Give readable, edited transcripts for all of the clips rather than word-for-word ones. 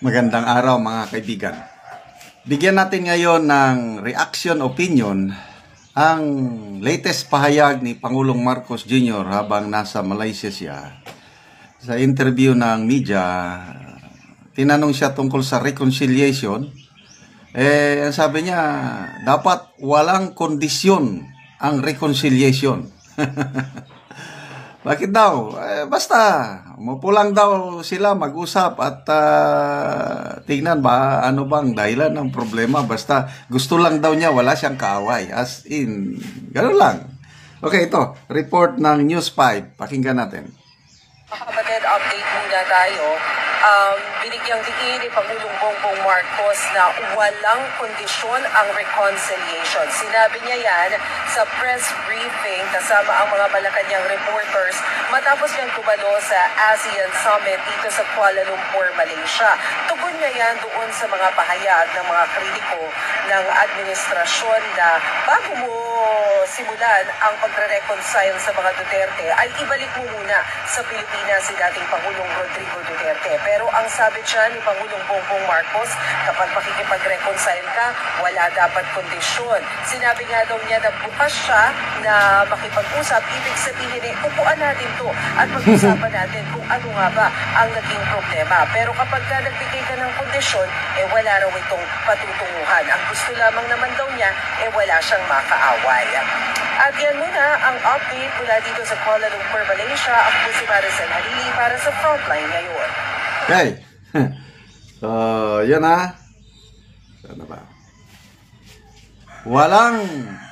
Magandang araw mga kaibigan. Bigyan natin ngayon ng reaction opinion ang latest pahayag ni Pangulong Marcos Jr. habang nasa Malaysia siya. Sa interview ng media, tinanong siya tungkol sa reconciliation. Ang sabi niya, dapat walang kondisyon ang reconciliation. Bakit daw? Basta, mupulang daw sila mag-usap at tingnan ba ano bang dahilan ng problema. Basta gusto lang daw niya, wala siyang kaaway. As in, gano'n lang. Okay, ito, report ng News 5. Pakinggan natin. Kapatid, update muna tayo. Binigyang diin ni Pangulong Bongbong Marcos na walang kondisyon ang reconciliation. Sinabi niya yan sa press briefing kasama ang mga Malacanang reporters matapos niyang tumalo sa ASEAN Summit dito sa Kuala Lumpur, Malaysia. Tugon niya yan doon sa mga pahayag ng mga kritiko ng administrasyon na bago mo simulan ang pagre-reconcile sa mga Duterte ay ibalik mo muna sa Pilipinas si dating Pangulong Rodrigo Duterte. Pero ang sabi dyan ni Pangulong Bongbong Marcos, kapag makikipag-reconcile ka, wala dapat kondisyon. Sinabi nga daw niya na bukas siya na makipag-usap, ibig sabihin upuan natin to at pag-usapan natin kung ano nga ba ang naging problema. Pero kapag ka nagbigay ka ng kondisyon, wala raw itong patutunguhan. Ang gusto lamang naman daw niya, wala siyang makaaway. At yan muna ang update mula dito sa Kuala Lumpur, Malaysia. Ako po si Maricel Halili para sa Frontline ngayon. Okay. So, yan na. Sana ba? Walang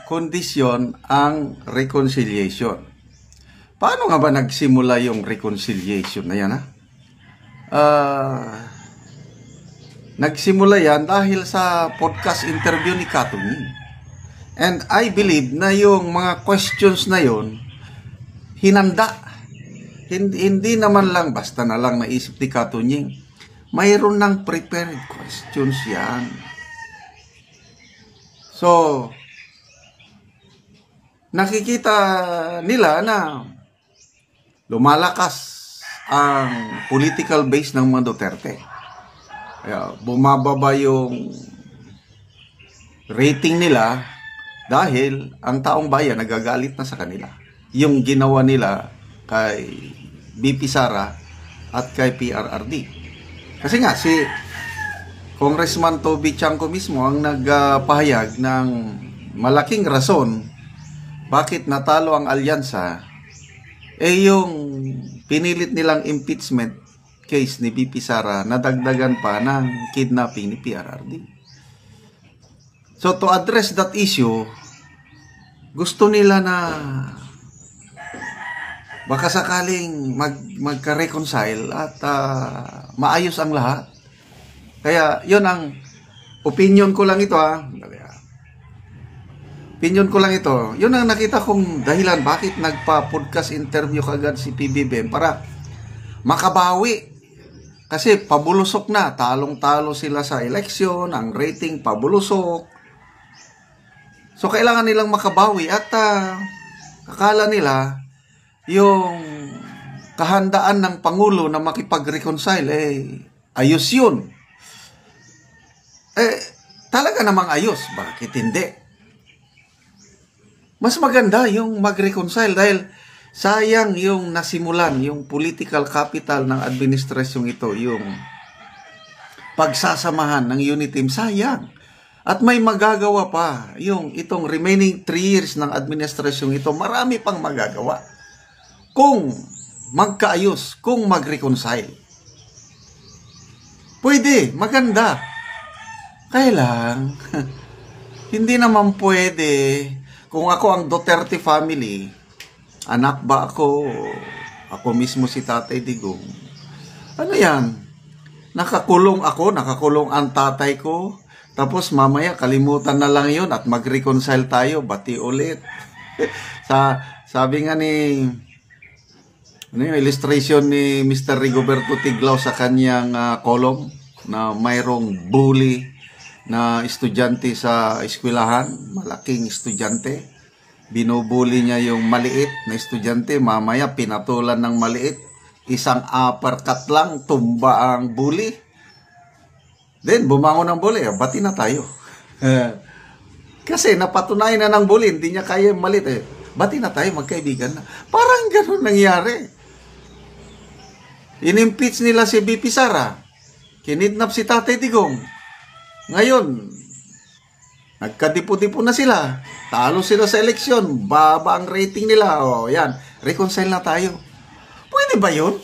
kondisyon ang reconciliation. Paano nga ba nagsimula yung reconciliation na yan, ha? Nagsimula yan dahil sa podcast interview ni Katunying. And I believe na yung mga questions na yon hinanda. Hindi naman lang basta na lang naisip ni Katunying. Mayroon ng prepared questions yan. So, nakikita nila na lumalakas ang political base ng mga Duterte. Kaya bumababa yung rating nila dahil ang taong bayan nagagalit na sa kanila. Yung ginawa nila kay BP Sara at kay PRRD. Kasi nga si Congressman Toby Chanco mismo ang nagpahayag ng malaking rason bakit natalo ang alyansa yung pinilit nilang impeachment case ni BP Sara na dagdagan pa ng kidnapping ni PRRD. So to address that issue, gusto nila na baka sakaling magka-reconcile at maayos ang lahat. Kaya yun ang opinion ko lang ito, ha. Opinion ko lang ito. Yun ang nakita kong dahilan bakit nagpa-podcast interview kagad si PBBM para makabawi. Kasi pabulusok na, talong-talo sila sa eleksyon, ang rating pabulusok. So kailangan nilang makabawi at akala nila yung kahandaan ng Pangulo na makipag-reconcile, ayos yun. Talaga namang ayos. Bakit hindi? Mas maganda yung mag-reconcile dahil sayang yung nasimulan, yung political capital ng administrasyong ito, yung pagsasamahan ng unit team, sayang. At may magagawa pa yung itong remaining 3 years ng administrasyong ito, marami pang magagawa. Kung magkaayos, kung mag-reconcile. Pwede, maganda. Kaya lang, hindi naman pwede. Kung ako ang Duterte family, anak ba ako mismo si Tatay Digong, ano yan? Nakakulong ako, nakakulong ang tatay ko, tapos mamaya kalimutan na lang yun at mag-reconcile tayo, bati ulit. Sabi nga ni yung illustration ni Mr. Rigoberto Tiglao sa kanyang column na mayroong bully na estudyante sa eskwelahan, malaking estudyante. Binubuli niya yung maliit na estudyante, mamaya pinatulan ng maliit, isang uppercut lang, tumba ang bully. Then, bumangon ng bully, bati na tayo. Kasi napatunayan na ng bully, hindi niya kaya malit eh. Bati na tayo, magkaibigan na. Parang ganun nangyari. Inimpeach nila si BP Sara. Kinidnap si Tatay Digong. Ngayon, nagkadipo-dipo na sila. Talo sila sa eleksyon. Baba ang rating nila. O, yan. Reconcile na tayo. Pwede ba yun?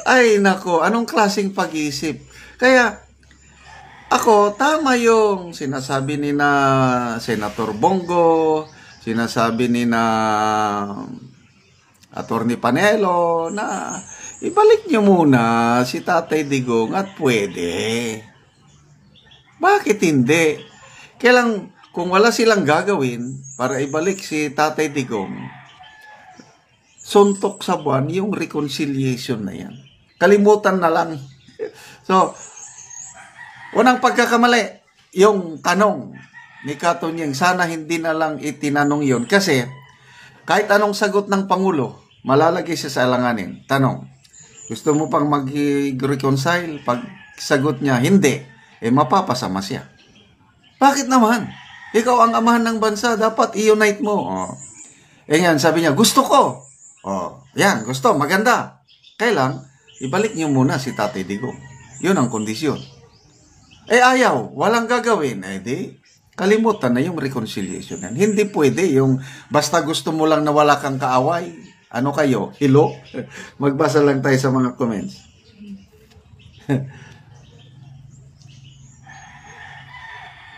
Ay, nako. Anong klaseng pag-iisip? Kaya, ako, tama yung sinasabi ni na Senator Bongo, sinasabi ni na Attorney Panelo, na ibalik nyo muna si Tatay Digong at pwede. Bakit hindi? Kailang, kung wala silang gagawin para ibalik si Tatay Digong, suntok sa buwan yung reconciliation na yan. Kalimutan na lang. So, unang pagkakamali, yung tanong ni Katunyeng, sana hindi na lang itinanong yon. Kasi, kahit anong sagot ng Pangulo, malalagay siya sa alanganin. Tanong, gusto mo pang mag-reconcile? Pag sagot niya, hindi, mapapasama siya. Bakit naman? Ikaw ang amahan ng bansa, dapat i-unite mo. Oh. Yan, sabi niya, gusto ko. Oh, yan, gusto, maganda. Kailang, ibalik niyo muna si Tatay Digong. Yun ang kondisyon. Ayaw, walang gagawin. Di, kalimutan na yung reconciliation yan. Hindi pwede yung basta gusto mo lang na wala kang kaaway. Ano kayo? Hello? Magbasa lang tayo sa mga comments.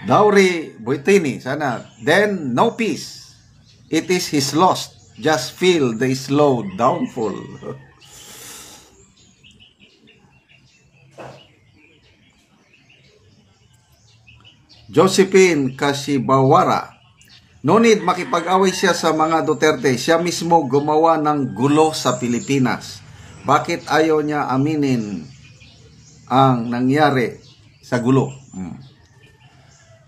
Dowry Buitini, sana. Then, no peace. It is his loss. Just feel the slow downfall. Josephine Kasibawara, no need makipag-away siya sa mga Duterte. Siya mismo gumawa ng gulo sa Pilipinas. Bakit ayaw niya aminin ang nangyari sa gulo?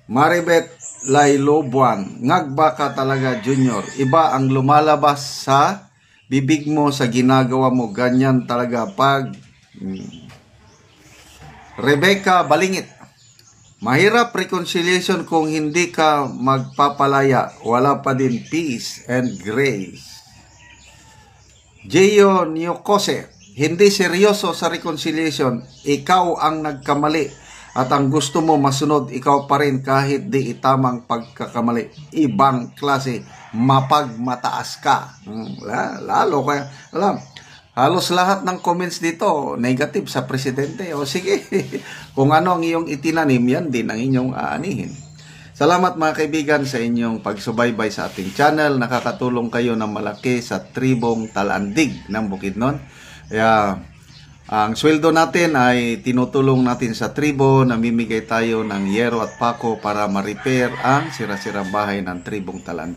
Maribet Lailobuan, ngagba ka talaga Junior. Iba ang lumalabas sa bibig mo sa ginagawa mo. Ganyan talaga pag... Rebecca Balingit, mahirap reconciliation kung hindi ka magpapalaya. Wala pa din peace and grace. Gio Nyokose, hindi seryoso sa reconciliation. Ikaw ang nagkamali at ang gusto mo masunod ikaw pa rin kahit di itamang pagkakamali. Ibang klase, mapagmataas ka. Lalo kaya, alam, halos lahat ng comments dito, negative sa presidente. O sige, kung ano ang iyong itinanim, yan din ang inyong aanihin. Salamat mga kaibigan sa inyong pagsubaybay sa ating channel. Nakakatulong kayo ng malaki sa tribong Talandig ng Bukidnon. Kaya, ang sweldo natin ay tinutulong natin sa tribo. Namimigay tayo ng yero at pako para ma-repair ang sira-sirang bahay ng tribong Talandig.